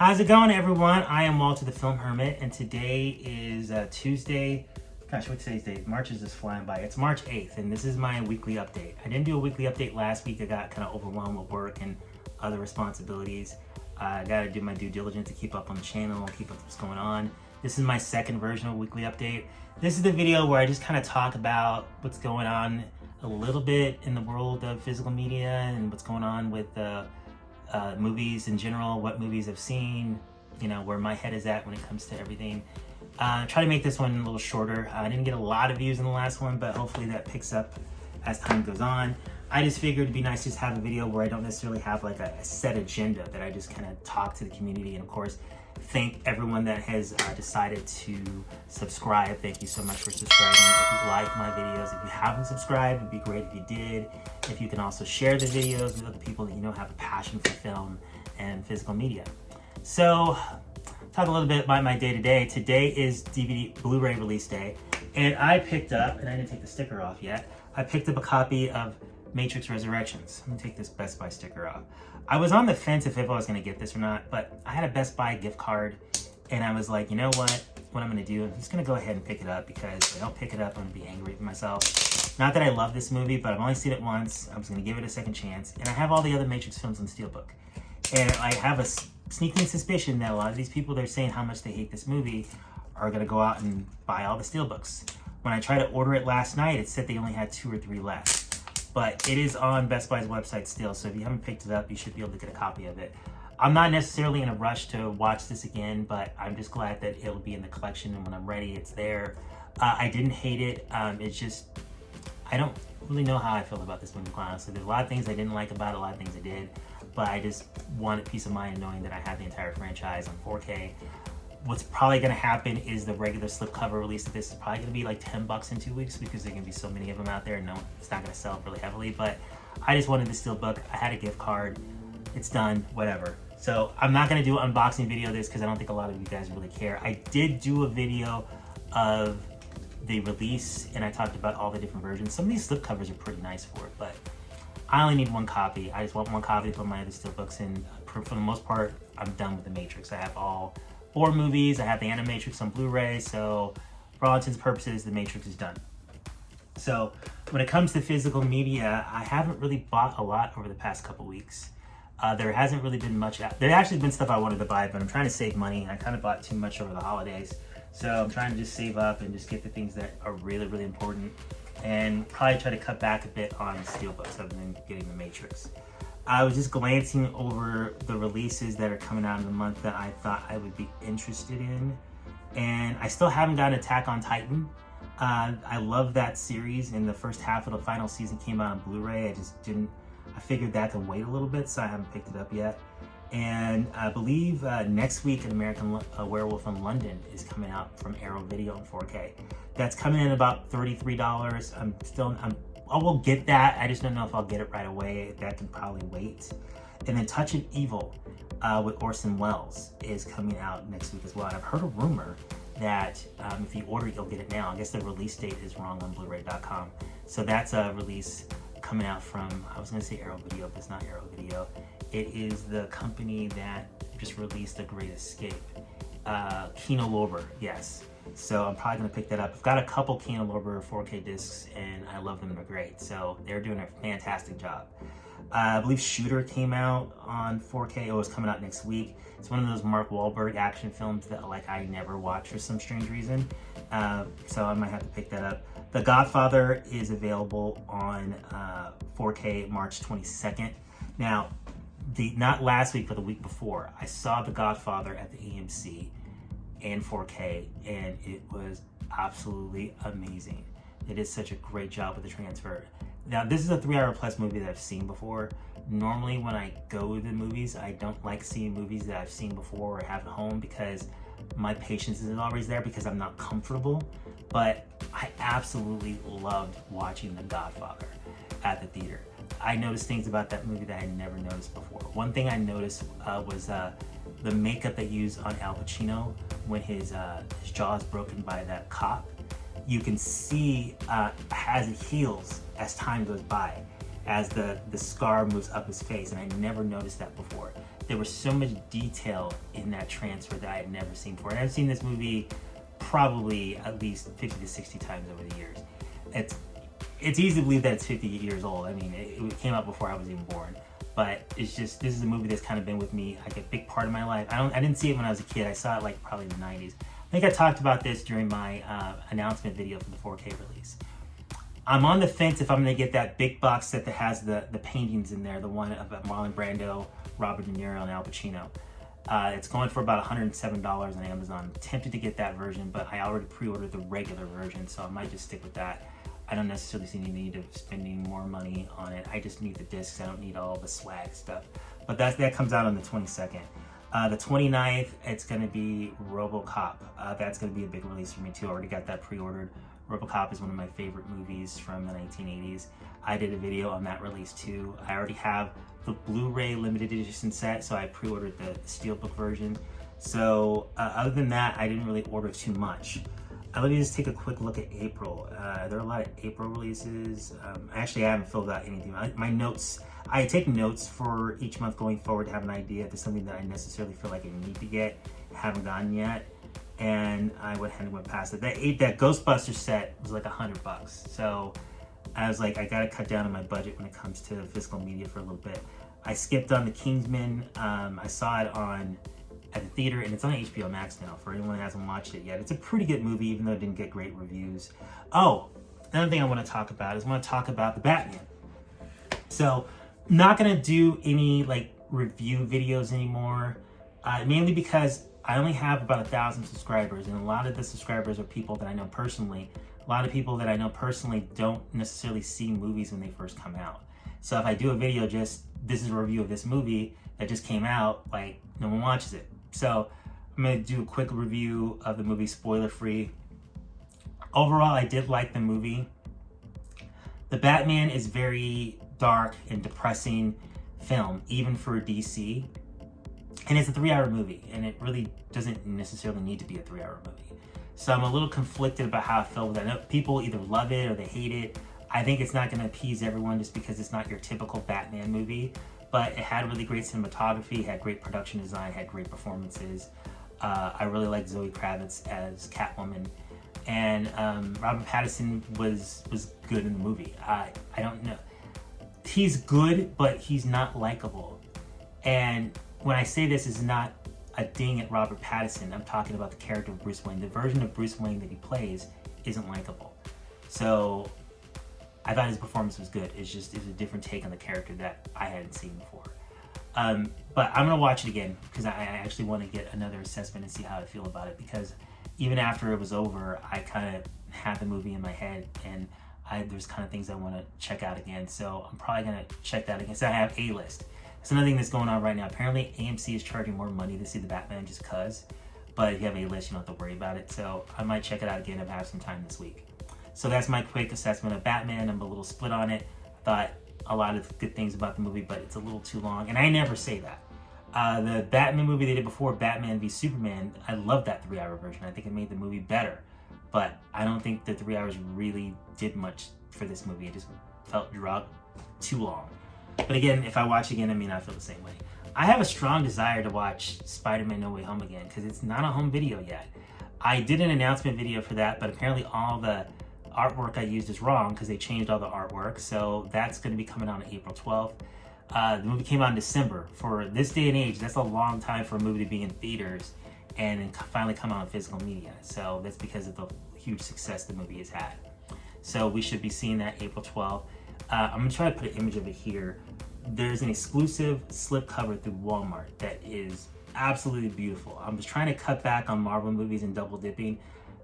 How's it going, everyone? I am Walter the Film Hermit, and today is Tuesday. Gosh, what's today's date? March is just flying by. It's March 8th, and this is my weekly update. I didn't do a weekly update last week. I got kind of overwhelmed with work and other responsibilities. I got to do my due diligence to keep up on the channel, keep up with what's going on. This is my second version of a weekly update. This is the video where I just kind of talk about what's going on a little bit in the world of physical media and what's going on with movies in general, what movies I've seen, you know, where my head is at when it comes to everything. Try to make this one a little shorter. I didn't get a lot of views in the last one, but hopefully that picks up as time goes on. I just figured it'd be nice to just have a video where I don't necessarily have like a set agenda, that I just kind of talk to the community, and of course, thank everyone that has decided to subscribe. Thank you so much for subscribing. If you like my videos, if you haven't subscribed, it'd be great if you did. If you can also share the videos with other people that you know have a passion for film and physical media. So, talk a little bit about my day-to-day. Today is DVD Blu-ray release day, and I picked up, and I didn't take the sticker off yet, I picked up a copy of Matrix Resurrections. Let me take this Best Buy sticker off. I was on the fence if I was going to get this or not, but I had a Best Buy gift card, and I was like, you know what I'm going to do? I'm just going to go ahead and pick it up, because if I don't pick it up, I'm going to be angry with myself. Not that I love this movie, but I've only seen it once. I was going to give it a second chance, and I have all the other Matrix films on Steelbook. And I have a sneaking suspicion that a lot of these people that are saying how much they hate this movie are going to go out and buy all the Steelbooks. When I tried to order it last night, it said they only had 2 or 3 left. But it is on Best Buy's website still, so if you haven't picked it up, you should be able to get a copy of it. I'm not necessarily in a rush to watch this again, but I'm just glad that it'll be in the collection, and when I'm ready, it's there. I didn't hate it. It's just, I don't really know how I feel about this movie, quite honestly. There's a lot of things I didn't like about it, a lot of things I did, but I just wanted peace of mind knowing that I had the entire franchise on 4K. What's probably going to happen is the regular slipcover release of this is probably going to be like $10 in 2 weeks, because there can be so many of them out there, and no, it's not going to sell really heavily. But I just wanted the Steelbook. I had a gift card. It's done, whatever. So I'm not going to do an unboxing video of this, because I don't think a lot of you guys really care. I did do a video of the release, and I talked about all the different versions. Some of these slipcovers are pretty nice for it, but I only need one copy. I just want one copy to put my other Steelbooks in. For the most part, I'm done with the Matrix. I have all 4 movies. I have the Animatrix on Blu-ray, so for all intents and purposes, the Matrix is done. So when it comes to physical media, I haven't really bought a lot over the past couple weeks. There hasn't really been much out. There's actually been stuff I wanted to buy, but I'm trying to save money. I kind of bought too much over the holidays, so I'm trying to just save up and just get the things that are really, really important, and probably try to cut back a bit on Steelbooks other than getting the Matrix. I was just glancing over the releases that are coming out in the month that I thought I would be interested in, and I still haven't gotten Attack on Titan. I love that series, and the first half of the final season came out on Blu-ray. I figured that to wait a little bit, so I haven't picked it up yet. And I believe next week an American Werewolf in London is coming out from Arrow Video in 4K. That's coming in about $33. I will get that. I just don't know if I'll get it right away. That can probably wait. And then Touch of Evil with Orson Welles is coming out next week as well. And I've heard a rumor that if you order it, you'll get it now. I guess the release date is wrong on Blu-ray.com. So that's a release coming out from, I was going to say Arrow Video, but it's not Arrow Video. It is the company that just released The Great Escape. Kino Lorber, yes. So I'm probably going to pick that up. I've got a couple Kino Lorber 4K discs, and I love them. They're great. So they're doing a fantastic job. I believe Shooter came out on 4K. It was coming out next week. It's one of those Mark Wahlberg action films that I never watch for some strange reason. So I might have to pick that up. The Godfather is available on 4K March 22nd. Now, not last week, but the week before, I saw The Godfather at the AMC in 4K, and it was absolutely amazing. It is such a great job with the transfer. Now, this is a 3-hour plus movie that I've seen before. Normally, when I go to the movies, I don't like seeing movies that I've seen before or have at home, because my patience isn't always there, because I'm not comfortable. But I absolutely loved watching The Godfather at the theater. I noticed things about that movie that I had never noticed before. One thing I noticed was the makeup they used on Al Pacino when his jaw is broken by that cop. You can see as it heals as time goes by, as the scar moves up his face, and I never noticed that before. there was so much detail in that transfer that I had never seen before. And I've seen this movie probably at least 50 to 60 times over the years. It's easy to believe that it's 50 years old. I mean, it came out before I was even born. But it's just, this is a movie that's kind of been with me like a big part of my life. I didn't see it when I was a kid. I saw it like probably in the 90s. I think I talked about this during my announcement video for the 4K release. I'm on the fence if I'm gonna get that big box set that has the paintings in there, the one of Marlon Brando, Robert De Niro, and Al Pacino. It's going for about $107 on Amazon. I'm tempted to get that version, but I already pre-ordered the regular version, so I might just stick with that. I don't necessarily see any need of spending more money on it. I just need the discs. I don't need all the swag stuff. But that comes out on the 22nd. The 29th, it's going to be RoboCop. That's going to be a big release for me too. I already got that pre-ordered. RoboCop is one of my favorite movies from the 1980s. I did a video on that release too. I already have the Blu-ray limited edition set, so I pre-ordered the Steelbook version. So other than that, I didn't really order too much. Let me just take a quick look at April. There are a lot of April releases. Actually, I haven't filled out anything. My notes, I take notes for each month going forward to have an idea if there's something that I necessarily feel like I need to get, haven't gotten yet. And I went ahead and went past it. That Ghostbusters set was like $100. So I was like, I gotta cut down on my budget when it comes to physical media for a little bit. I skipped on The Kingsman. I saw it at the theater, and it's on HBO Max now for anyone that hasn't watched it yet. It's a pretty good movie, even though it didn't get great reviews. Oh, another thing I want to talk about is I want to talk about the Batman. So, not going to do any like review videos anymore, mainly because I only have about 1,000 subscribers, and a lot of the subscribers are people that I know personally. A lot of people that I know personally don't necessarily see movies when they first come out. So if I do a video this is a review of this movie that just came out, like, no one watches it. So I'm going to do a quick review of the movie, spoiler free. Overall, I did like the movie. The Batman is very dark and depressing film, even for DC. And it's a 3-hour movie, and it really doesn't necessarily need to be a 3-hour movie. So I'm a little conflicted about how I feel with that. I know people either love it or they hate it. I think it's not going to appease everyone just because it's not your typical Batman movie. But it had really great cinematography, had great production design, had great performances. I really liked Zoe Kravitz as Catwoman. And Robert Pattinson was good in the movie. I don't know. He's good, but he's not likable. And when I say this is not a ding at Robert Pattinson, I'm talking about the character of Bruce Wayne. The version of Bruce Wayne that he plays isn't likable. So I thought his performance was good. It's a different take on the character that I hadn't seen before. But I'm gonna watch it again because I actually want to get another assessment and see how I feel about it, because even after it was over, I kind of had the movie in my head, and there's kind of things I want to check out again. So I'm probably gonna check that again. So I have A-List. It's another thing that's going on right now. Apparently AMC is charging more money to see the Batman just cause, but if you have A-List, you don't have to worry about it. So I might check it out again if I have some time this week. So that's my quick assessment of Batman. I'm a little split on it. I thought a lot of good things about the movie, but it's a little too long. And I never say that. The Batman movie they did before, Batman v Superman, I love that 3-hour version. I think it made the movie better. But I don't think the 3 hours really did much for this movie. It just felt too long. But again, if I watch again, I mean, I feel the same way. I have a strong desire to watch Spider-Man No Way Home again because it's not a home video yet. I did an announcement video for that, but apparently all the artwork I used is wrong because they changed all the artwork. So that's going to be coming out on April 12th. The movie came out in December. For this day and age, that's a long time for a movie to be in theaters and finally come out in physical media. So that's because of the huge success the movie has had. So we should be seeing that April 12th. I'm going to try to put an image of it here. There's an exclusive slipcover through Walmart that is absolutely beautiful. I'm just trying to cut back on Marvel movies and double dipping.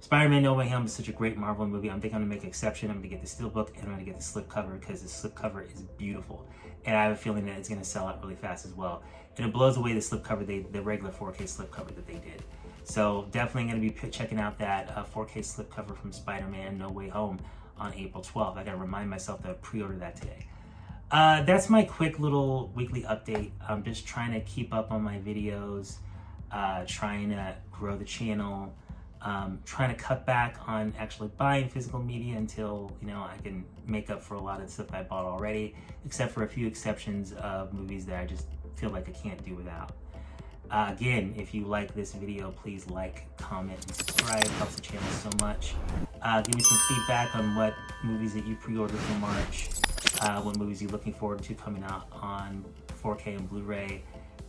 Spider-Man No Way Home is such a great Marvel movie. I'm thinking I'm going to make an exception. I'm going to get the steelbook and I'm going to get the slipcover because the slipcover is beautiful. And I have a feeling that it's going to sell out really fast as well. And it blows away the slipcover, the regular 4K slipcover that they did. So definitely going to be checking out that 4K slipcover from Spider-Man No Way Home on April 12th. I got to remind myself to pre-order that today. That's my quick little weekly update. I'm just trying to keep up on my videos, trying to grow the channel, trying to cut back on actually buying physical media until, I can make up for a lot of stuff I bought already, except for a few exceptions of movies that I just feel like I can't do without. Again, if you like this video, please like, comment, and subscribe. It helps the channel so much. Give me some feedback on what movies that you pre-ordered for March, what movies you're looking forward to coming out on 4K and Blu-ray,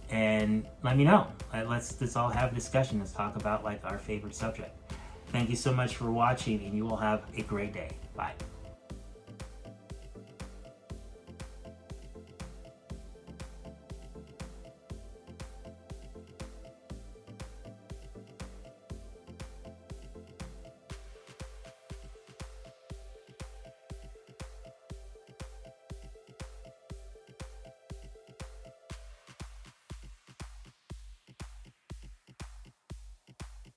and let me know. Let's all have a discussion. Let's talk about like our favorite subject. Thank you so much for watching, and you will have a great day. Bye.